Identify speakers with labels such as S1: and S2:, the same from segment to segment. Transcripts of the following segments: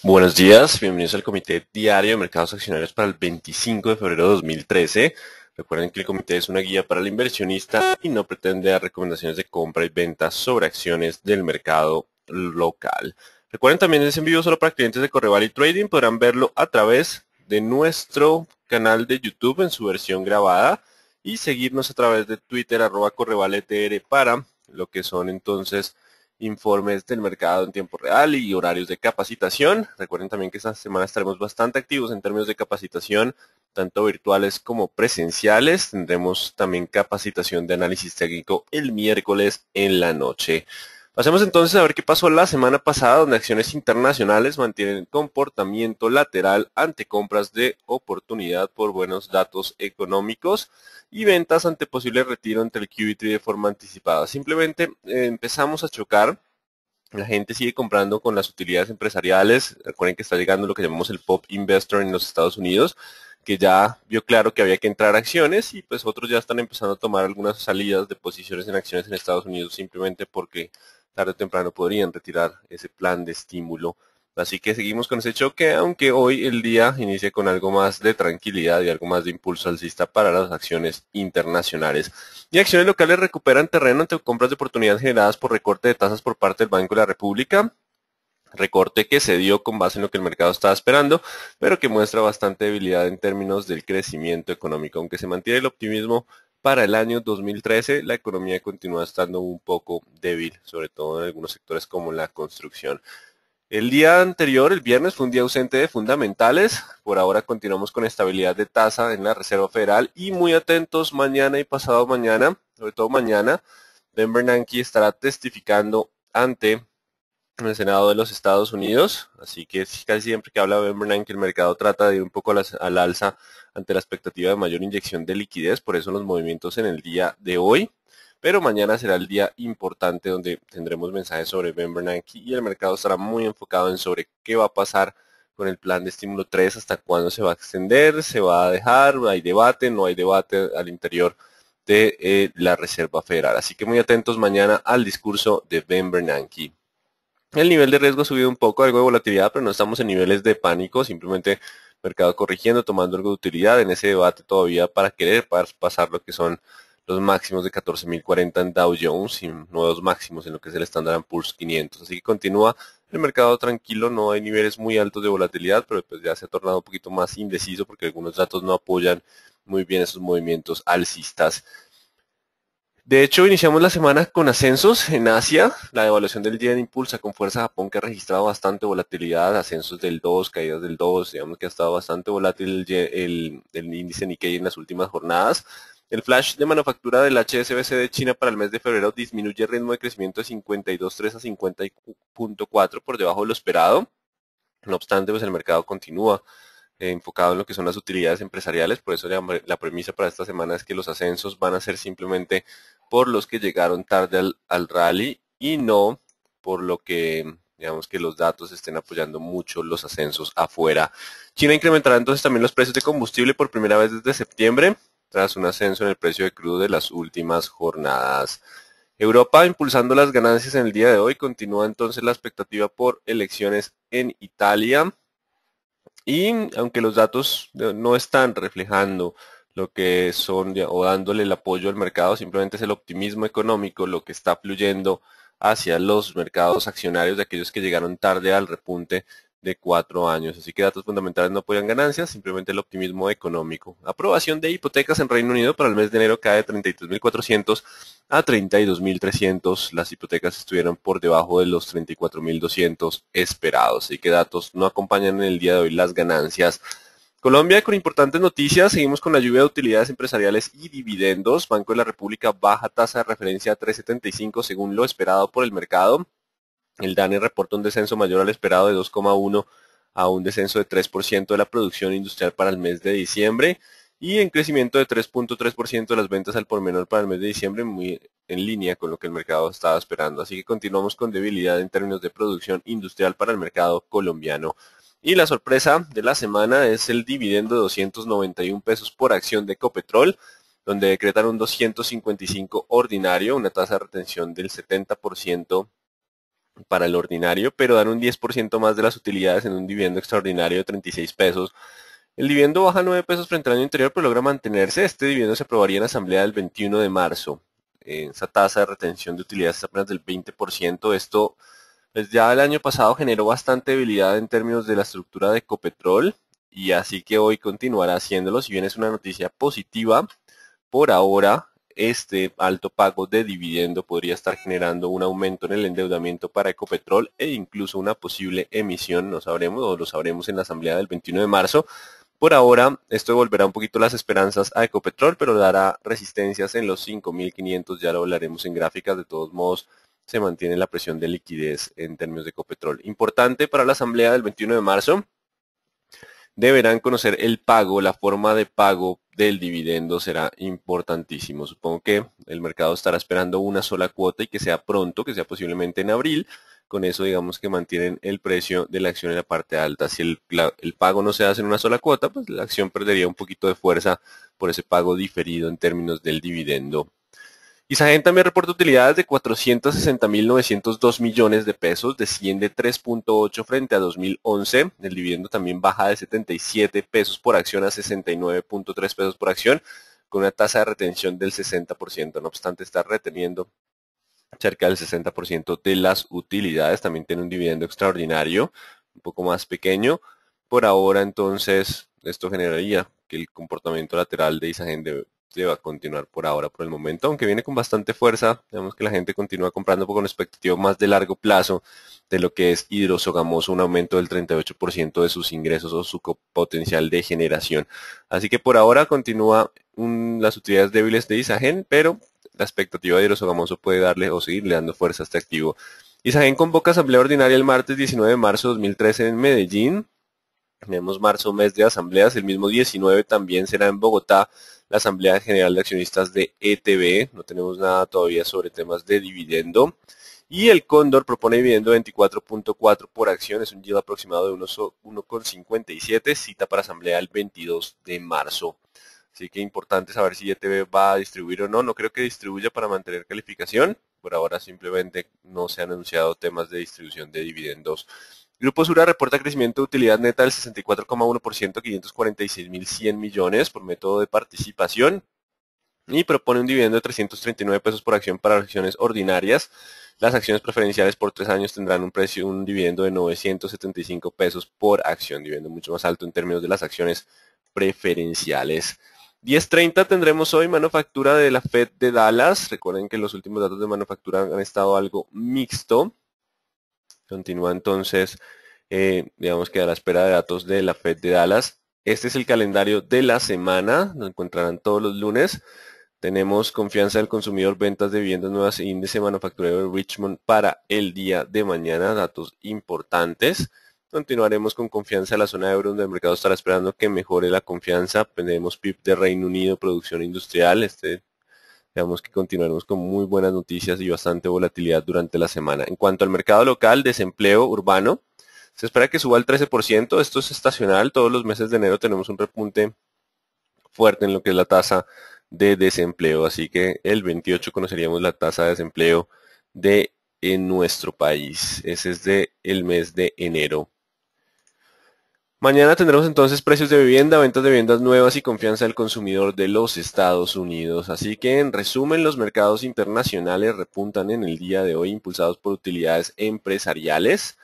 S1: Buenos días, bienvenidos al Comité Diario de Mercados Accionarios para el 25 de febrero de 2013. Recuerden que el comité es una guía para el inversionista y no pretende dar recomendaciones de compra y venta sobre acciones del mercado local. Recuerden también es en vivo solo para clientes de Correval y Trading. Podrán verlo a través de nuestro canal de YouTube en su versión grabada y seguirnos a través de Twitter @CorrevalETR para lo que son entonces informes del mercado en tiempo real y horarios de capacitación. Recuerden también que esta semana estaremos bastante activos en términos de capacitación, tanto virtuales como presenciales. Tendremos también capacitación de análisis técnico el miércoles en la noche. Pasemos entonces a ver qué pasó la semana pasada, donde acciones internacionales mantienen comportamiento lateral ante compras de oportunidad por buenos datos económicos y ventas ante posible retiro entre el QE3 de forma anticipada. Simplemente empezamos a chocar. La gente sigue comprando con las utilidades empresariales. Recuerden que está llegando lo que llamamos el pop investor en los Estados Unidos, que ya vio claro que había que entrar a acciones y pues otros ya están empezando a tomar algunas salidas de posiciones en acciones en Estados Unidos simplemente porque tarde o temprano podrían retirar ese plan de estímulo. Así que seguimos con ese choque, aunque hoy el día inicia con algo más de tranquilidad y algo más de impulso alcista para las acciones internacionales. Y acciones locales recuperan terreno ante compras de oportunidad generadas por recorte de tasas por parte del Banco de la República. Recorte que se dio con base en lo que el mercado estaba esperando, pero que muestra bastante debilidad en términos del crecimiento económico. Aunque se mantiene el optimismo para el año 2013, la economía continúa estando un poco débil, sobre todo en algunos sectores como la construcción. El día anterior, el viernes, fue un día ausente de fundamentales. Por ahora continuamos con estabilidad de tasa en la Reserva Federal y muy atentos mañana y pasado mañana, sobre todo mañana, Ben Bernanke estará testificando ante el Senado de los Estados Unidos. Así que casi siempre que habla Ben Bernanke, el mercado trata de ir un poco al alza ante la expectativa de mayor inyección de liquidez. Por eso los movimientos en el día de hoy. Pero mañana será el día importante donde tendremos mensajes sobre Ben Bernanke y el mercado estará muy enfocado en sobre qué va a pasar con el plan de estímulo 3, hasta cuándo se va a extender, se va a dejar, hay debate, no hay debate al interior de la Reserva Federal. Así que muy atentos mañana al discurso de Ben Bernanke. El nivel de riesgo ha subido un poco, algo de volatilidad, pero no estamos en niveles de pánico, simplemente mercado corrigiendo, tomando algo de utilidad en ese debate todavía para querer pasar lo que son los máximos de 14.040 en Dow Jones y nuevos máximos en lo que es el Standard & Poor's 500. Así que continúa el mercado tranquilo, no hay niveles muy altos de volatilidad, pero pues ya se ha tornado un poquito más indeciso porque algunos datos no apoyan muy bien esos movimientos alcistas. De hecho, iniciamos la semana con ascensos en Asia. La devaluación del yen impulsa con fuerza a Japón, que ha registrado bastante volatilidad, ascensos del 2, caídas del 2. Digamos que ha estado bastante volátil el índice Nikkei en las últimas jornadas. El flash de manufactura del HSBC de China para el mes de febrero disminuye el ritmo de crecimiento de 52.3 a 50.4 por debajo de lo esperado. No obstante, pues el mercado continúa enfocado en lo que son las utilidades empresariales. Por eso la premisa para esta semana es que los ascensos van a ser simplemente por los que llegaron tarde al rally y no por lo que digamos que los datos estén apoyando mucho los ascensos afuera. China incrementará entonces también los precios de combustible por primera vez desde septiembre, tras un ascenso en el precio de crudo de las últimas jornadas. Europa impulsando las ganancias en el día de hoy, continúa entonces la expectativa por elecciones en Italia. Y aunque los datos no están reflejando lo que son o dándole el apoyo al mercado, simplemente es el optimismo económico lo que está fluyendo hacia los mercados accionarios de aquellos que llegaron tarde al repunte de 4 años. Así que datos fundamentales no apoyan ganancias, simplemente el optimismo económico. Aprobación de hipotecas en Reino Unido para el mes de enero cae de 33.400 a 32.300. Las hipotecas estuvieron por debajo de los 34.200 esperados. Así que datos no acompañan en el día de hoy las ganancias. Colombia con importantes noticias, seguimos con la lluvia de utilidades empresariales y dividendos. Banco de la República baja tasa de referencia a 3.75 según lo esperado por el mercado. El DANE reporta un descenso mayor al esperado de 2,1 a un descenso de 3% de la producción industrial para el mes de diciembre y en crecimiento de 3.3% de las ventas al por menor para el mes de diciembre, muy en línea con lo que el mercado estaba esperando. Así que continuamos con debilidad en términos de producción industrial para el mercado colombiano. Y la sorpresa de la semana es el dividendo de 291 pesos por acción de Ecopetrol, donde decretan un 255 ordinario, una tasa de retención del 70% para el ordinario, pero dan un 10% más de las utilidades en un dividendo extraordinario de 36 pesos. El dividendo baja 9 pesos frente al año anterior, pero logra mantenerse. Este dividendo se aprobaría en la asamblea del 21 de marzo. Esa tasa de retención de utilidades es apenas del 20%. Esto, pues ya el año pasado generó bastante debilidad en términos de la estructura de Ecopetrol y así que hoy continuará haciéndolo. Si bien es una noticia positiva, por ahora este alto pago de dividendo podría estar generando un aumento en el endeudamiento para Ecopetrol e incluso una posible emisión, no sabremos o lo sabremos en la asamblea del 21 de marzo. Por ahora, esto devolverá un poquito las esperanzas a Ecopetrol, pero dará resistencias en los 5.500, ya lo hablaremos en gráficas. De todos modos, se mantiene la presión de liquidez en términos de Ecopetrol. Importante para la asamblea del 21 de marzo, deberán conocer el pago, la forma de pago del dividendo será importantísimo. Supongo que el mercado estará esperando una sola cuota y que sea pronto, que sea posiblemente en abril. Con eso digamos que mantienen el precio de la acción en la parte alta. Si el pago no se hace en una sola cuota, pues la acción perdería un poquito de fuerza por ese pago diferido en términos del dividendo. Isagen también reporta utilidades de 460.902 millones de pesos, desciende 3.8 frente a 2011. El dividendo también baja de 77 pesos por acción a 69.3 pesos por acción, con una tasa de retención del 60%. No obstante, está reteniendo cerca del 60% de las utilidades. También tiene un dividendo extraordinario, un poco más pequeño. Por ahora, entonces, esto generaría que el comportamiento lateral de Isagen deba continuar por ahora, por el momento, aunque viene con bastante fuerza. Vemos que la gente continúa comprando con expectativa más de largo plazo de lo que es Hidrosogamoso, un aumento del 38% de sus ingresos o su potencial de generación. Así que por ahora continúa las utilidades débiles de Isagen, pero la expectativa de Hidrosogamoso puede darle o seguirle dando fuerza a este activo. Isagen convoca asamblea ordinaria el martes 19 de marzo de 2013 en Medellín. Tenemos marzo, mes de asambleas. El mismo 19 también será en Bogotá la Asamblea General de Accionistas de ETB. No tenemos nada todavía sobre temas de dividendo. Y el Cóndor propone dividendo de 24.4 por acción. Es un yield aproximado de 1,57. Cita para asamblea el 22 de marzo. Así que importante saber si ETB va a distribuir o no. No creo que distribuya para mantener calificación. Por ahora simplemente no se han anunciado temas de distribución de dividendos. Grupo Sura reporta crecimiento de utilidad neta del 64,1%, 546.100 millones por método de participación. Y propone un dividendo de 339 pesos por acción para acciones ordinarias. Las acciones preferenciales por 3 años tendrán un dividendo de 975 pesos por acción, dividendo mucho más alto en términos de las acciones preferenciales. 10:30 tendremos hoy manufactura de la Fed de Dallas. Recuerden que los últimos datos de manufactura han estado algo mixto. Continúa entonces, digamos que a la espera de datos de la Fed de Dallas. Este es el calendario de la semana, lo encontrarán todos los lunes. Tenemos confianza del consumidor, ventas de viviendas nuevas e índice manufacturero de Richmond para el día de mañana, datos importantes. Continuaremos con confianza de la zona euro, donde el mercado estará esperando que mejore la confianza. Tenemos PIB de Reino Unido, producción industrial. Digamos que continuaremos con muy buenas noticias y bastante volatilidad durante la semana. En cuanto al mercado local, desempleo urbano, se espera que suba al 13%. Esto es estacional. Todos los meses de enero tenemos un repunte fuerte en lo que es la tasa de desempleo. Así que el 28 conoceríamos la tasa de desempleo en nuestro país. Ese es el mes de enero. Mañana tendremos entonces precios de vivienda, ventas de viviendas nuevas y confianza del consumidor de los Estados Unidos. Así que en resumen, los mercados internacionales repuntan en el día de hoy impulsados por utilidades empresariales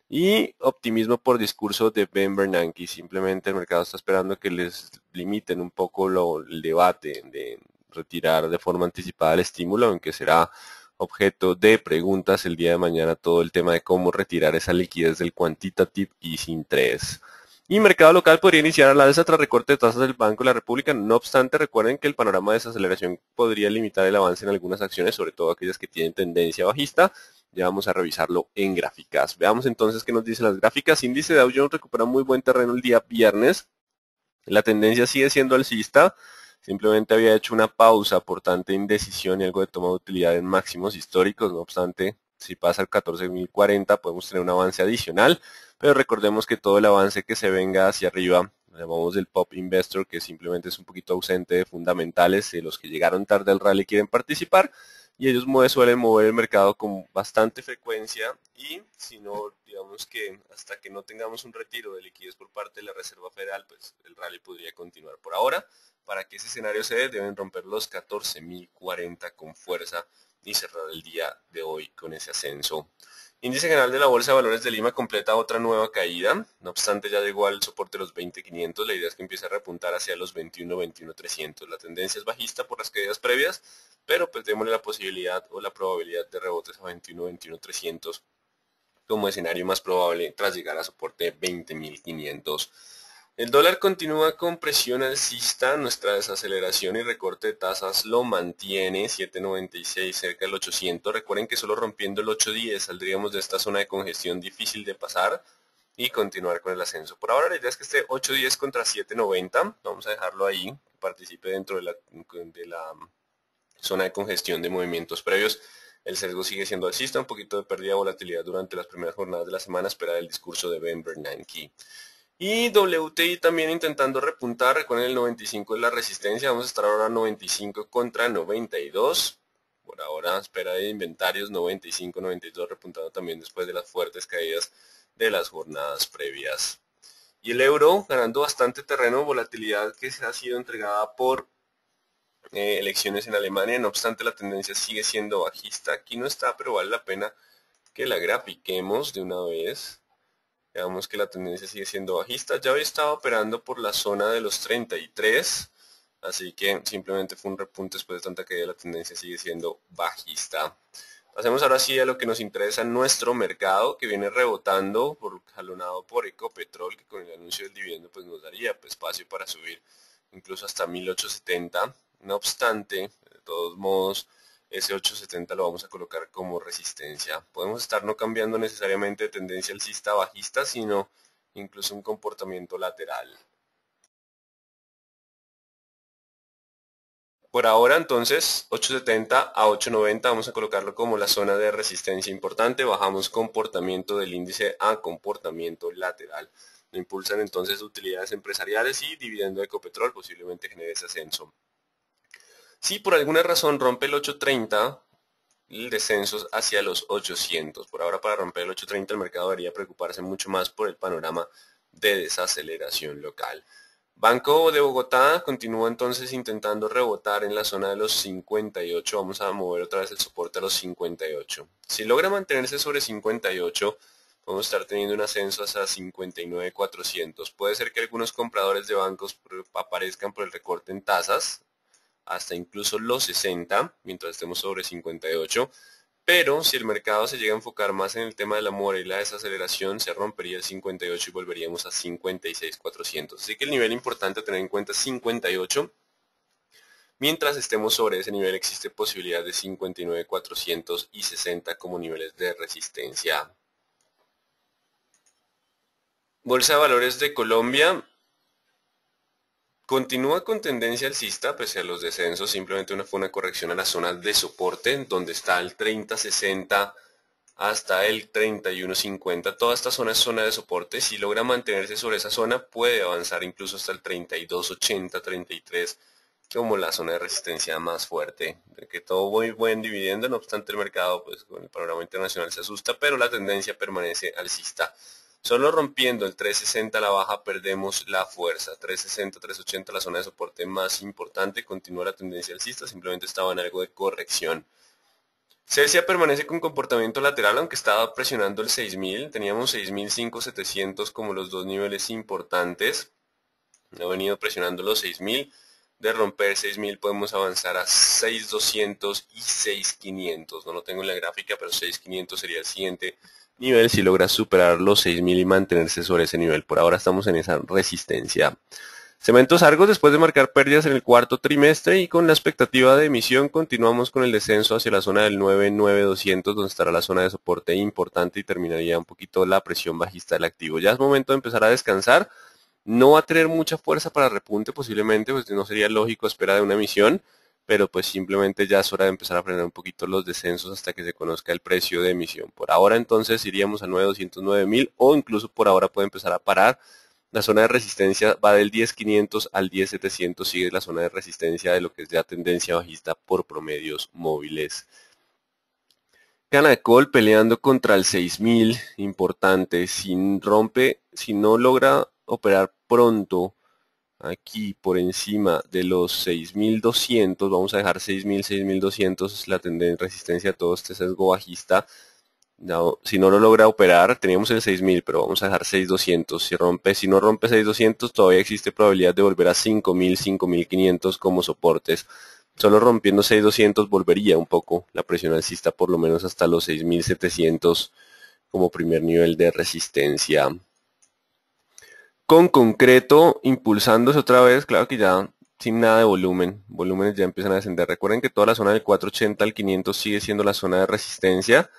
S1: y optimismo por discurso de Ben Bernanke. Simplemente el mercado está esperando que les limiten un poco el debate de retirar de forma anticipada el estímulo, aunque será objeto de preguntas el día de mañana todo el tema de cómo retirar esa liquidez del quantitative easing 3. Y mercado local podría iniciar a la alza tras recorte de tasas del Banco de la República. No obstante, recuerden que el panorama de desaceleración podría limitar el avance en algunas acciones, sobre todo aquellas que tienen tendencia bajista. Ya vamos a revisarlo en gráficas. Veamos entonces qué nos dicen las gráficas. Índice de Dow Jones recupera muy buen terreno el día viernes. La tendencia sigue siendo alcista. Simplemente había hecho una pausa por tanta indecisión y algo de toma de utilidad en máximos históricos. No obstante, si pasa al 14.040 podemos tener un avance adicional. Pero recordemos que todo el avance que se venga hacia arriba, llamamos del Pop Investor, que simplemente es un poquito ausente de fundamentales, de los que llegaron tarde al rally quieren participar. y ellos suelen mover el mercado con bastante frecuencia y si no, digamos que hasta que no tengamos un retiro de liquidez por parte de la Reserva Federal, pues el rally podría continuar. Por ahora, para que ese escenario se dé, deben romper los 14.040 con fuerza y cerrar el día de hoy con ese ascenso. Índice general de la Bolsa de Valores de Lima completa otra nueva caída, no obstante ya llegó al soporte de los 20.500, la idea es que empiece a repuntar hacia los 21.300. La tendencia es bajista por las caídas previas, pero pues démosle la posibilidad o la probabilidad de rebotes a 21.300 como escenario más probable tras llegar a soporte 20.500. El dólar continúa con presión alcista, nuestra desaceleración y recorte de tasas lo mantiene, 7.96 cerca del 800. Recuerden que solo rompiendo el 8.10 saldríamos de esta zona de congestión difícil de pasar y continuar con el ascenso. Por ahora la idea es que esté 8.10 contra 7.90, vamos a dejarlo ahí, participe dentro de la zona de congestión de movimientos previos. El sesgo sigue siendo alcista, un poquito de pérdida de volatilidad durante las primeras jornadas de la semana, esperada el discurso de Ben Bernanke. Y WTI también intentando repuntar, recuerden el 95 es la resistencia, vamos a estar ahora 95 contra 92. Por ahora espera de inventarios 95, 92 repuntando también después de las fuertes caídas de las jornadas previas. Y el euro ganando bastante terreno, volatilidad que se ha sido entregada por elecciones en Alemania, no obstante la tendencia sigue siendo bajista. Aquí no está, pero vale la pena que la grafiquemos de una vez. Veamos que la tendencia sigue siendo bajista. Ya hoy estaba operando por la zona de los 33, así que simplemente fue un repunte después de tanta caída. La tendencia sigue siendo bajista. Pasemos ahora sí a lo que nos interesa, nuestro mercado, que viene rebotando, jalonado por Ecopetrol, que con el anuncio del dividendo pues nos daría espacio para subir incluso hasta 1870. No obstante, de todos modos, ese 870 lo vamos a colocar como resistencia. Podemos estar no cambiando necesariamente de tendencia alcista bajista, sino incluso un comportamiento lateral. Por ahora entonces 870 a 890 vamos a colocarlo como la zona de resistencia importante. Bajamos comportamiento del índice a comportamiento lateral. Lo impulsan entonces utilidades empresariales y dividendo de Ecopetrol posiblemente genere ese ascenso. Si por alguna razón rompe el 830, el descenso hacia los 800. Por ahora para romper el 830 el mercado debería preocuparse mucho más por el panorama de desaceleración local. Banco de Bogotá continúa entonces intentando rebotar en la zona de los 58. Vamos a mover otra vez el soporte a los 58. Si logra mantenerse sobre 58, vamos a estar teniendo un ascenso hasta 59.400. Puede ser que algunos compradores de bancos aparezcan por el recorte en tasas, hasta incluso los 60, mientras estemos sobre 58. Pero si el mercado se llega a enfocar más en el tema de la mora y la desaceleración, se rompería el 58 y volveríamos a 56.400. Así que el nivel importante a tener en cuenta es 58. Mientras estemos sobre ese nivel existe posibilidad de 59.400 y 60 como niveles de resistencia. Bolsa de Valores de Colombia continúa con tendencia alcista pese a los descensos, simplemente fue una corrección a las zonas de soporte, donde está el 30.60 hasta el 31.50. Toda esta zona es zona de soporte. Si logra mantenerse sobre esa zona, puede avanzar incluso hasta el 32.80, 33, como la zona de resistencia más fuerte. De que todo muy buen dividendo, no obstante el mercado pues con el panorama internacional se asusta, pero la tendencia permanece alcista. Solo rompiendo el 360 a la baja perdemos la fuerza. 360, 380 la zona de soporte más importante. Continúa la tendencia alcista, simplemente estaba en algo de corrección. Celsius permanece con comportamiento lateral, aunque estaba presionando el 6000. Teníamos 6005-700 como los dos niveles importantes. Ha venido presionando los 6000. De romper 6000 podemos avanzar a 6200 y 6500. No lo tengo en la gráfica, pero 6500 sería el siguiente nivel si logra superar los 6000 y mantenerse sobre ese nivel. Por ahora estamos en esa resistencia. Cementos Argos, después de marcar pérdidas en el cuarto trimestre y con la expectativa de emisión, continuamos con el descenso hacia la zona del 99200, donde estará la zona de soporte importante y terminaría un poquito la presión bajista del activo. Ya es momento de empezar a descansar. No va a tener mucha fuerza para repunte posiblemente, pues no sería lógico esperar de una emisión, pero pues simplemente ya es hora de empezar a frenar un poquito los descensos hasta que se conozca el precio de emisión. Por ahora entonces iríamos a 9.200, 9.000 o incluso por ahora puede empezar a parar. La zona de resistencia va del 10.500 al 10.700, sigue la zona de resistencia de lo que es ya tendencia bajista por promedios móviles. Canacol peleando contra el 6000, importante, si no logra operar pronto aquí por encima de los 6200, vamos a dejar 6000, 6200 es la tendencia, resistencia a todo este sesgo bajista. No, si no lo logra operar, teníamos el 6000, pero vamos a dejar 6200. Si no rompe 6200, todavía existe probabilidad de volver a 5000, 5500 como soportes. Solo rompiendo 6200 volvería un poco la presión alcista, por lo menos hasta los 6700 como primer nivel de resistencia. Con concreto, impulsándose otra vez, claro que ya sin nada de volumen. Volúmenes ya empiezan a descender. Recuerden que toda la zona del 480 al 500 sigue siendo la zona de resistencia.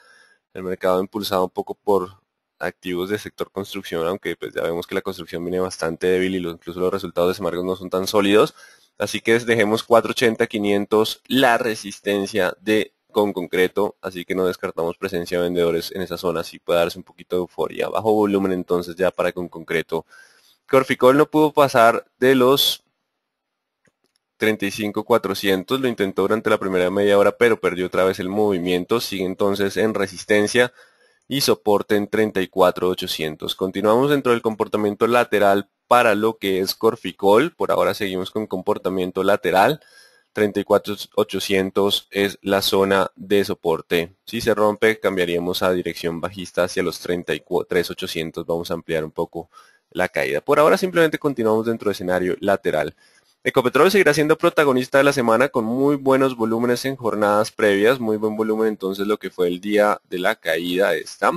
S1: El mercado impulsado un poco por activos del sector construcción, aunque pues ya vemos que la construcción viene bastante débil y incluso los resultados de Semargos no son tan sólidos. Así que dejemos 480, 500 la resistencia de con concreto, así que no descartamos presencia de vendedores en esa zona, así puede darse un poquito de euforia. Bajo volumen entonces ya para con concreto. Corficol no pudo pasar de los 35.400, lo intentó durante la primera media hora, pero perdió otra vez el movimiento, sigue entonces en resistencia y soporte en 34.800. Continuamos dentro del comportamiento lateral para lo que es Corficol, por ahora seguimos con comportamiento lateral, 34.800 es la zona de soporte. Si se rompe, cambiaríamos a dirección bajista hacia los 33.800, vamos a ampliar un poco la caída. Por ahora simplemente continuamos dentro del escenario lateral. Ecopetrol seguirá siendo protagonista de la semana con muy buenos volúmenes en jornadas previas, muy buen volumen entonces lo que fue el día de la caída esta.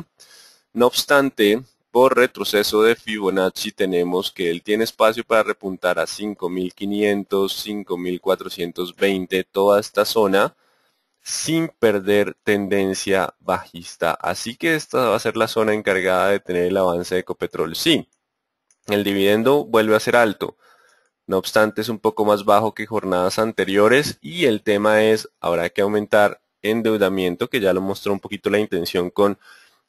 S1: No obstante, por retroceso de Fibonacci tenemos que él tiene espacio para repuntar a 5500, 5420, toda esta zona sin perder tendencia bajista. Así que esta va a ser la zona encargada de tener el avance de Ecopetrol. Sí, el dividendo vuelve a ser alto. No obstante, es un poco más bajo que jornadas anteriores y el tema es, habrá que aumentar endeudamiento, que ya lo mostró un poquito la intención con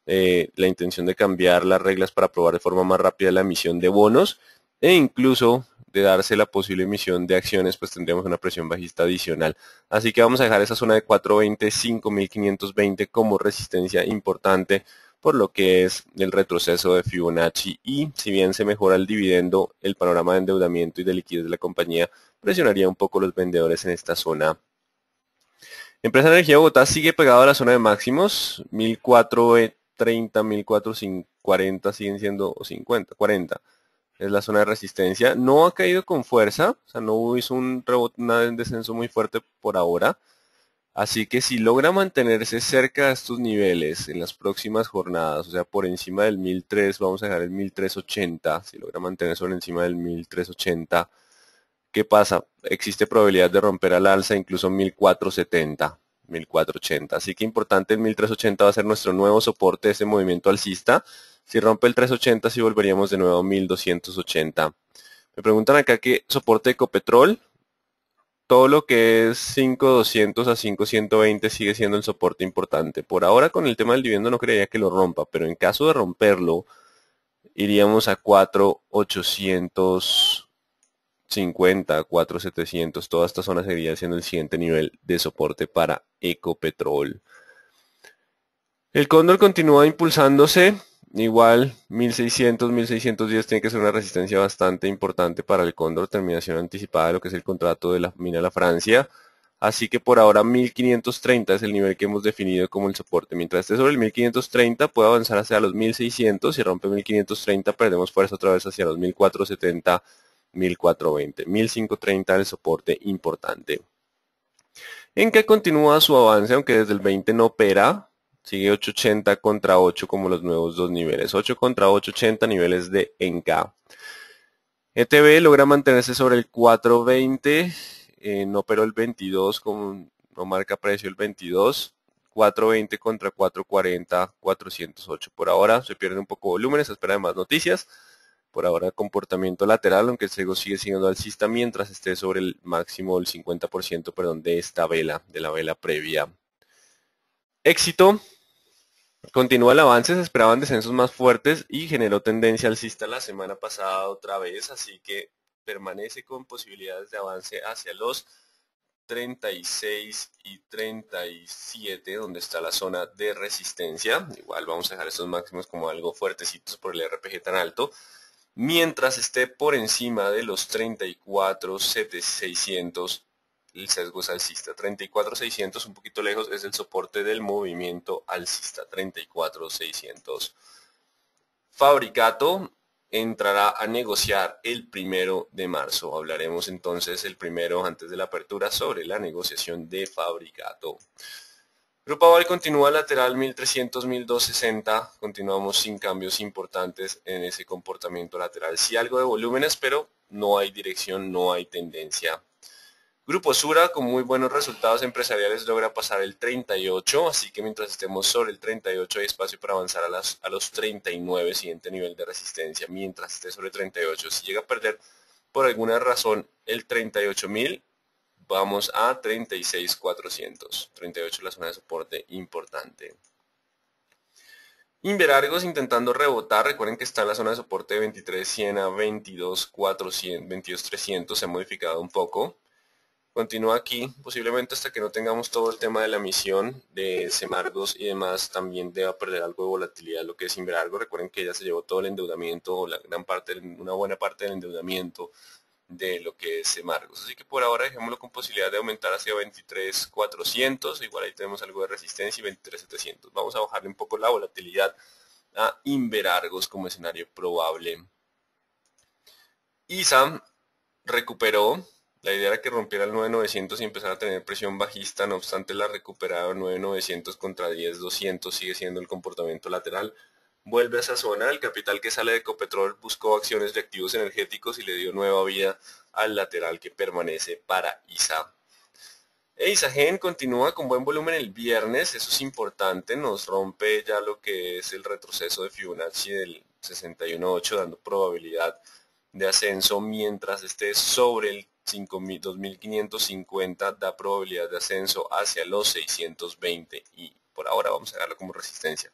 S1: la intención de cambiar las reglas para aprobar de forma más rápida la emisión de bonos e incluso de darse la posible emisión de acciones, pues tendríamos una presión bajista adicional. Así que vamos a dejar esa zona de 420, 5520 como resistencia importante por lo que es el retroceso de Fibonacci y si bien se mejora el dividendo, el panorama de endeudamiento y de liquidez de la compañía presionaría un poco los vendedores en esta zona. Empresa de Energía Bogotá sigue pegado a la zona de máximos, 1430, 1440 siguen siendo, o 50, 40 es la zona de resistencia. No ha caído con fuerza, o sea, no hizo un rebote, un descenso muy fuerte por ahora. Así que si logra mantenerse cerca de estos niveles en las próximas jornadas, o sea, por encima del 1003, vamos a dejar el 1380, si logra mantenerse por encima del 1380, ¿qué pasa? Existe probabilidad de romper al alza incluso 1470, 1480. Así que importante, el 1380 va a ser nuestro nuevo soporte de ese movimiento alcista. Si rompe el 380, sí volveríamos de nuevo a 1280. Me preguntan acá qué soporte Ecopetrol. Todo lo que es 5200 a 5120 sigue siendo el soporte importante. Por ahora con el tema del dividendo no creía que lo rompa, pero en caso de romperlo, iríamos a 4850, 4700. Toda esta zona seguiría siendo el siguiente nivel de soporte para Ecopetrol. El cóndor continúa impulsándose. Igual 1600, 1610 tiene que ser una resistencia bastante importante para el cóndor, terminación anticipada de lo que es el contrato de la mina La Francia. Así que por ahora 1530 es el nivel que hemos definido como el soporte. Mientras esté sobre el 1530 puede avanzar hacia los 1600. Si rompe 1530 perdemos fuerza otra vez hacia los 1470, 1420. 1530 el soporte importante. ¿En qué continúa su avance? Aunque desde el 20 no opera. Sigue 880 contra 8 como los nuevos dos niveles. 8 contra 880 niveles de ENCA. ETB logra mantenerse sobre el 420. No operó el 22, como no marca precio el 22. 420 contra 440, 408. Por ahora se pierde un poco de volumen, se espera de más noticias. Por ahora comportamiento lateral, aunque el sesgo sigue siendo alcista mientras esté sobre el máximo del 50%, perdón, de esta vela, de la vela previa. Éxito. Continúa el avance, se esperaban descensos más fuertes y generó tendencia alcista la semana pasada otra vez, así que permanece con posibilidades de avance hacia los 36 y 37, donde está la zona de resistencia. Igual vamos a dejar estos máximos como algo fuertecitos por el RPG tan alto. Mientras esté por encima de los 34,600, el sesgo es alcista. 34,600, un poquito lejos, es el soporte del movimiento alcista. 34,600. Fabricato entrará a negociar el 1 de marzo. Hablaremos entonces el primero, antes de la apertura, sobre la negociación de Fabricato. Grupo Aval continúa lateral 1300-1260, continuamos sin cambios importantes en ese comportamiento lateral. Sí algo de volúmenes, pero no hay dirección, no hay tendencia. Grupo Sura con muy buenos resultados empresariales logra pasar el 38, así que mientras estemos sobre el 38 hay espacio para avanzar a los 39, siguiente nivel de resistencia. Mientras esté sobre 38, si llega a perder por alguna razón el 38.000, vamos a 36.400. 38 la zona de soporte importante. Inverargos intentando rebotar. Recuerden que está en la zona de soporte de 23.100 a 22.400, 22.300. Se ha modificado un poco. Continúa aquí, posiblemente hasta que no tengamos todo el tema de la emisión de Semargos y demás, también deba perder algo de volatilidad lo que es Inverargos. Recuerden que ya se llevó todo el endeudamiento, o una buena parte del endeudamiento de lo que es Semargos. Así que por ahora dejémoslo con posibilidad de aumentar hacia 23.400, igual ahí tenemos algo de resistencia, y 23.700. Vamos a bajarle un poco la volatilidad a Inverargos como escenario probable. ISA recuperó. La idea era que rompiera el 9.900 y empezara a tener presión bajista, no obstante la recuperada 9.900 contra 10.200 sigue siendo el comportamiento lateral. Vuelve a esa zona, el capital que sale de Ecopetrol buscó acciones de activos energéticos y le dio nueva vida al lateral que permanece para ISA. Isagen continúa con buen volumen el viernes, eso es importante, nos rompe ya lo que es el retroceso de Fibonacci del 61.8, dando probabilidad de ascenso, mientras esté sobre el 2.550 da probabilidad de ascenso hacia los 620 y por ahora vamos a darlo como resistencia,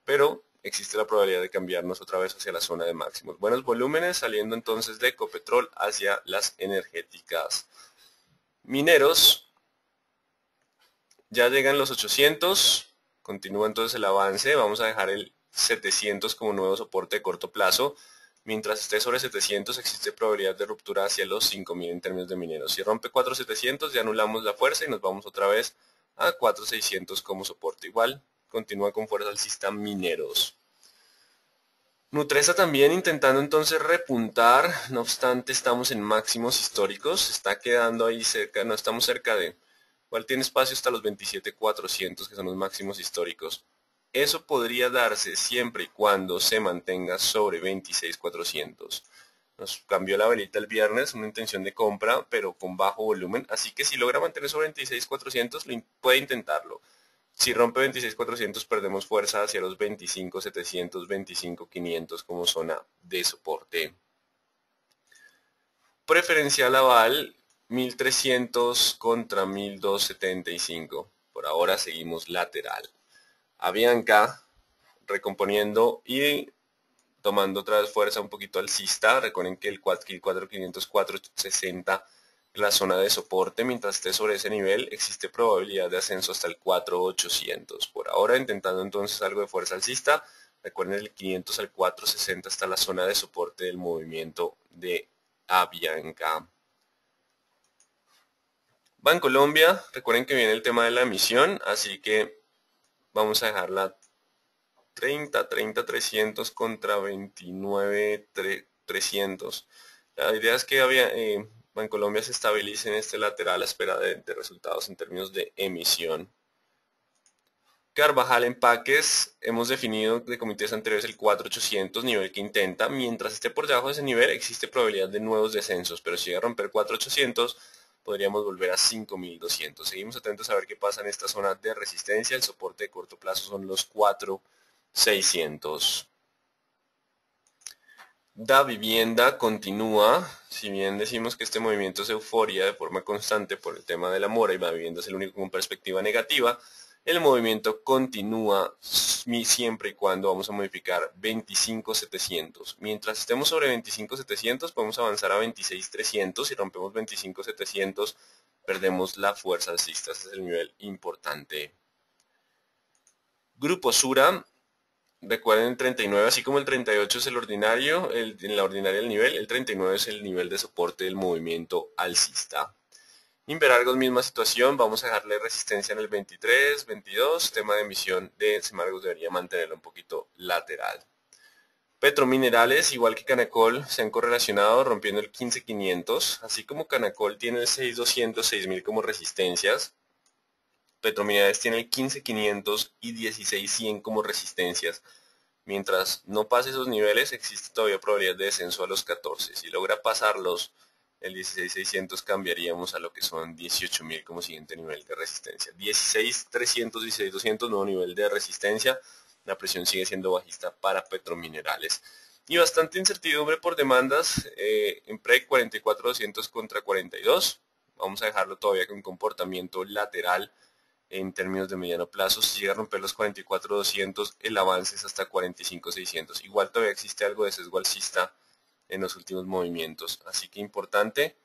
S1: pero existe la probabilidad de cambiarnos otra vez hacia la zona de máximos. Buenos volúmenes saliendo entonces de Ecopetrol hacia las energéticas. Mineros, ya llegan los 800, continúa entonces el avance, vamos a dejar el 700 como nuevo soporte de corto plazo. Mientras esté sobre 700 existe probabilidad de ruptura hacia los 5000 en términos de mineros. Si rompe 4700 ya anulamos la fuerza y nos vamos otra vez a 4600 como soporte. Igual continúa con fuerza alcista mineros. Nutresa también intentando entonces repuntar, no obstante estamos en máximos históricos, está quedando ahí cerca, no estamos cerca de, igual tiene espacio hasta los 27.400 que son los máximos históricos. Eso podría darse siempre y cuando se mantenga sobre 26.400. Nos cambió la velita el viernes, una intención de compra, pero con bajo volumen. Así que si logra mantener sobre 26.400, puede intentarlo. Si rompe 26.400, perdemos fuerza hacia los 25.700, 25.500 como zona de soporte. Preferencial aval, 1.300 contra 1.275. Por ahora seguimos lateral. Avianca recomponiendo y tomando otra vez fuerza un poquito alcista. Recuerden que el 4.500, 4.60 la zona de soporte. Mientras esté sobre ese nivel existe probabilidad de ascenso hasta el 4.800. Por ahora intentando entonces algo de fuerza alcista. Recuerden el 500 al 4.60 hasta la zona de soporte del movimiento de Avianca. Bancolombia, recuerden que viene el tema de la emisión, así que vamos a dejarla 30.300 contra 29.300. La idea es que Bancolombia se estabilice en este lateral a la espera de resultados en términos de emisión. Carvajal Empaques, hemos definido de comités anteriores el 4.800, nivel que intenta. Mientras esté por debajo de ese nivel existe probabilidad de nuevos descensos, pero si llega a romper 4.800 podríamos volver a 5.200. Seguimos atentos a ver qué pasa en esta zona de resistencia. El soporte de corto plazo son los 4.600. Da Vivienda continúa, si bien decimos que este movimiento es euforia de forma constante por el tema de la mora y Da Vivienda es el único con perspectiva negativa, el movimiento continúa siempre y cuando vamos a modificar 25.700. Mientras estemos sobre 25.700 podemos avanzar a 26.300. Si rompemos 25.700 perdemos la fuerza alcista. Ese es el nivel importante. Grupo Sura, recuerden el 39, así como el 38 es el ordinario, en la ordinaria el nivel, el 39 es el nivel de soporte del movimiento alcista. Inverargos, misma situación, vamos a dejarle resistencia en el 23, 22, tema de emisión de Semargos debería mantenerlo un poquito lateral. Petrominerales, igual que Canacol, se han correlacionado rompiendo el 15.500, así como Canacol tiene el 6.200, 6.000 como resistencias. Petrominerales tiene el 15.500 y 16.100 como resistencias. Mientras no pase esos niveles, existe todavía probabilidad de descenso a los 14. Si logra pasarlos, el 16.600 cambiaríamos a lo que son 18.000 como siguiente nivel de resistencia. 16.300, 16.200, nuevo nivel de resistencia. La presión sigue siendo bajista para petrominerales. Y bastante incertidumbre por demandas en pre 44.200 contra 42. Vamos a dejarlo todavía con comportamiento lateral en términos de mediano plazo. Si llega a romper los 44.200, el avance es hasta 45.600. Igual todavía existe algo de sesgo alcista en los últimos movimientos, así que importante,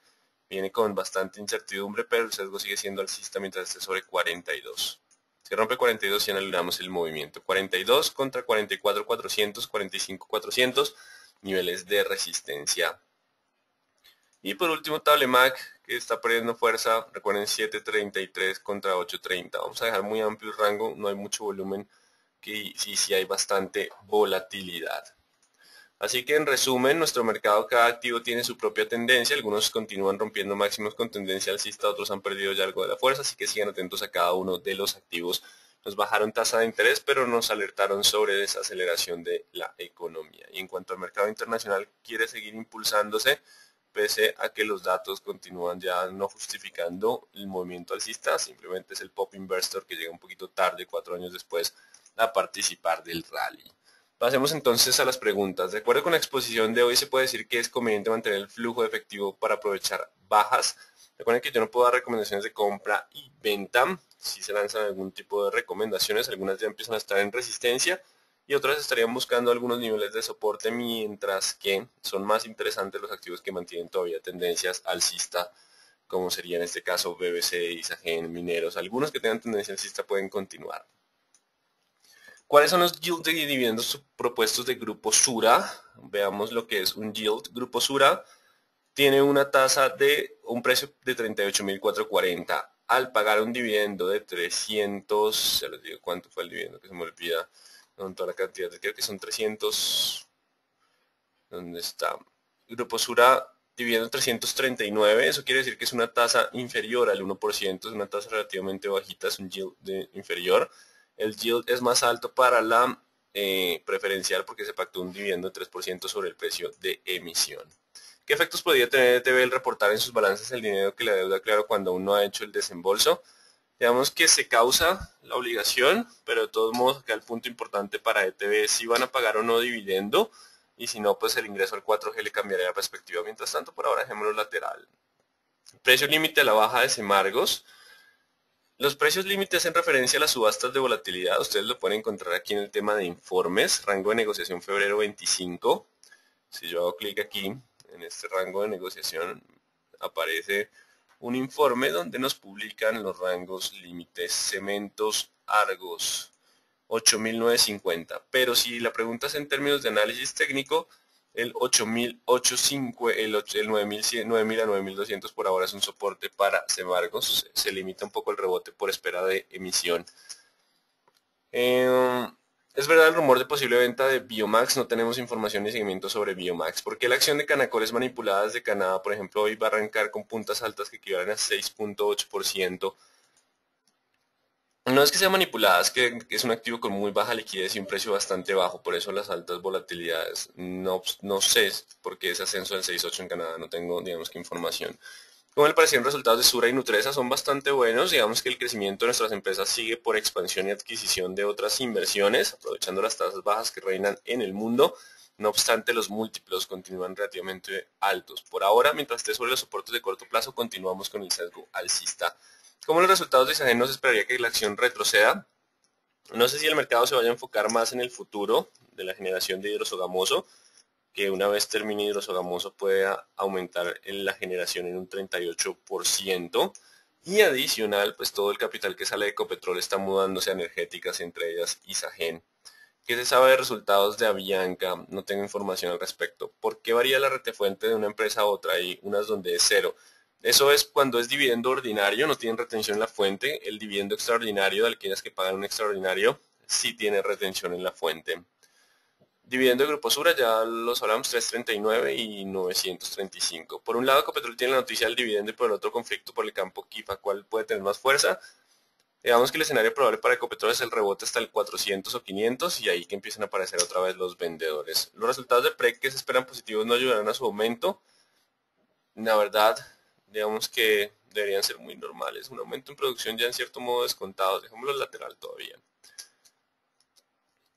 S1: viene con bastante incertidumbre, pero el sesgo sigue siendo alcista mientras esté sobre 42. Si rompe 42 ya analizamos el movimiento. 42 contra 44.400, 45.400, niveles de resistencia. Y por último Tablemac, que está perdiendo fuerza, recuerden 7.33 contra 8.30. Vamos a dejar muy amplio el rango, no hay mucho volumen, que sí hay bastante volatilidad. Así que en resumen, nuestro mercado, cada activo tiene su propia tendencia, algunos continúan rompiendo máximos con tendencia alcista, otros han perdido ya algo de la fuerza, así que sigan atentos a cada uno de los activos. Nos bajaron tasa de interés, pero nos alertaron sobre desaceleración de la economía. Y en cuanto al mercado internacional, quiere seguir impulsándose, pese a que los datos continúan ya no justificando el movimiento alcista, simplemente es el pop investor que llega un poquito tarde, 4 años después, a participar del rally. Pasemos entonces a las preguntas. De acuerdo con la exposición de hoy, se puede decir que es conveniente mantener el flujo de efectivo para aprovechar bajas. Recuerden que yo no puedo dar recomendaciones de compra y venta. Si se lanzan algún tipo de recomendaciones, algunas ya empiezan a estar en resistencia y otras estarían buscando algunos niveles de soporte, mientras que son más interesantes los activos que mantienen todavía tendencias alcista, como sería en este caso BBC, Isagen, Mineros. Algunos que tengan tendencia alcista pueden continuar. ¿Cuáles son los yields de dividendos propuestos de Grupo Sura? Veamos lo que es un yield. Grupo Sura tiene una tasa de un precio de 38.440. Al pagar un dividendo de 300, ya les digo cuánto fue el dividendo, que se me olvida, con toda la cantidad, creo que son 300, ¿dónde está? Grupo Sura dividendo 339, eso quiere decir que es una tasa inferior al 1%, es una tasa relativamente bajita, es un yield inferior. El yield es más alto para la preferencial porque se pactó un dividendo de 3% sobre el precio de emisión. ¿Qué efectos podría tener ETB el reportar en sus balances el dinero que la deuda, claro, cuando aún no ha hecho el desembolso? Digamos que se causa la obligación, pero de todos modos acá el punto importante para ETB es si van a pagar o no dividendo, y si no, pues el ingreso al 4G le cambiaría la perspectiva. Mientras tanto, por ahora dejémoslo lateral. Precio límite a la baja de Semargos. Los precios límites en referencia a las subastas de volatilidad, ustedes lo pueden encontrar aquí en el tema de informes, rango de negociación febrero 25. Si yo hago clic aquí, en este rango de negociación, aparece un informe donde nos publican los rangos límites. Cementos Argos, 8.950. Pero si la pregunta es en términos de análisis técnico, el 8.805, el 9.100, 9.000 a 9.200 por ahora es un soporte para Semargos. Se limita un poco el rebote por espera de emisión. Es verdad el rumor de posible venta de Biomax, no tenemos información ni seguimiento sobre Biomax. ¿Por qué la acción de Canacol es manipulada desde Canadá? Por ejemplo, hoy va a arrancar con puntas altas que equivalen a 6.8%. No es que sea manipulada, es que es un activo con muy baja liquidez y un precio bastante bajo, por eso las altas volatilidades. No sé por qué ese ascenso del 6.8 en Canadá, no tengo, digamos, que información. Como le parecieron resultados de Sura y Nutresa, son bastante buenos. Digamos que el crecimiento de nuestras empresas sigue por expansión y adquisición de otras inversiones, aprovechando las tasas bajas que reinan en el mundo. No obstante, los múltiplos continúan relativamente altos. Por ahora, mientras esté sobre los soportes de corto plazo, continuamos con el sesgo alcista. Como los resultados de Isagen, no se esperaría que la acción retroceda. No sé si el mercado se vaya a enfocar más en el futuro de la generación de hidrosogamoso, que una vez termine hidrosogamoso pueda aumentar en la generación en un 38%. Y adicional, pues todo el capital que sale de Ecopetrol está mudándose a energéticas, entre ellas Isagen. ¿Qué se sabe de resultados de Avianca? No tengo información al respecto. ¿Por qué varía la retefuente de una empresa a otra? Hay unas donde es cero. Eso es cuando es dividendo ordinario, no tienen retención en la fuente. El dividendo extraordinario de aquellas que pagan un extraordinario sí tiene retención en la fuente. Dividendo de Grupo Sura, ya los hablamos, 339 y 935. Por un lado, Ecopetrol tiene la noticia del dividendo y por el otro conflicto por el campo Kifa. ¿Cuál puede tener más fuerza? Digamos que el escenario probable para Ecopetrol es el rebote hasta el 400 o 500 y ahí que empiezan a aparecer otra vez los vendedores. Los resultados de PREC que se esperan positivos no ayudarán a su aumento. La verdad, digamos que deberían ser muy normales. Un aumento en producción ya en cierto modo descontado. Dejémoslo lateral todavía.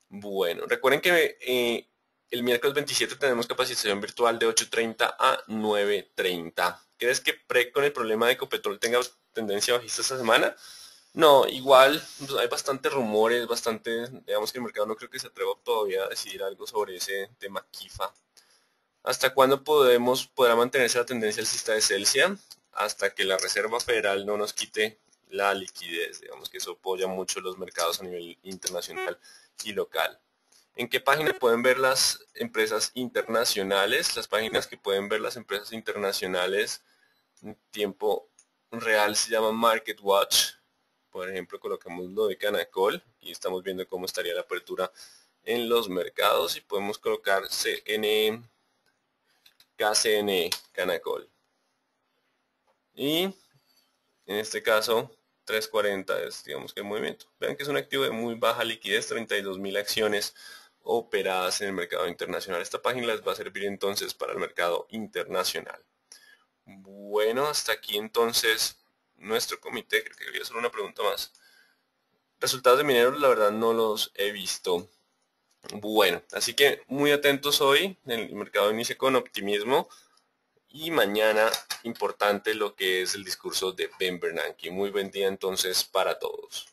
S1: Bueno, recuerden que el miércoles 27 tenemos capacitación virtual de 8:30 a 9:30. ¿Crees que PREC con el problema de Ecopetrol tenga tendencia bajista esta semana? No, igual pues, hay bastantes rumores, digamos que el mercado no creo que se atreva todavía a decidir algo sobre ese tema Kifa. ¿Hasta cuándo podrá mantenerse la tendencia alcista de Celsia? Hasta que la Reserva Federal no nos quite la liquidez. Digamos que eso apoya mucho los mercados a nivel internacional y local. ¿En qué página pueden ver las empresas internacionales? Las páginas que pueden ver las empresas internacionales en tiempo real se llaman Market Watch. Por ejemplo, colocamos lo de Canacol y estamos viendo cómo estaría la apertura en los mercados y podemos colocar KCNE, Canacol. Y en este caso 340 es digamos que el movimiento. Vean que es un activo de muy baja liquidez, 32.000 acciones operadas en el mercado internacional. Esta página les va a servir entonces para el mercado internacional. Bueno, hasta aquí entonces nuestro comité. Creo que quería hacer una pregunta más. Resultados de mineros, la verdad no los he visto. Bueno, así que muy atentos hoy. El mercado inicia con optimismo. Y mañana, importante lo que es el discurso de Ben Bernanke. Muy buen día entonces para todos.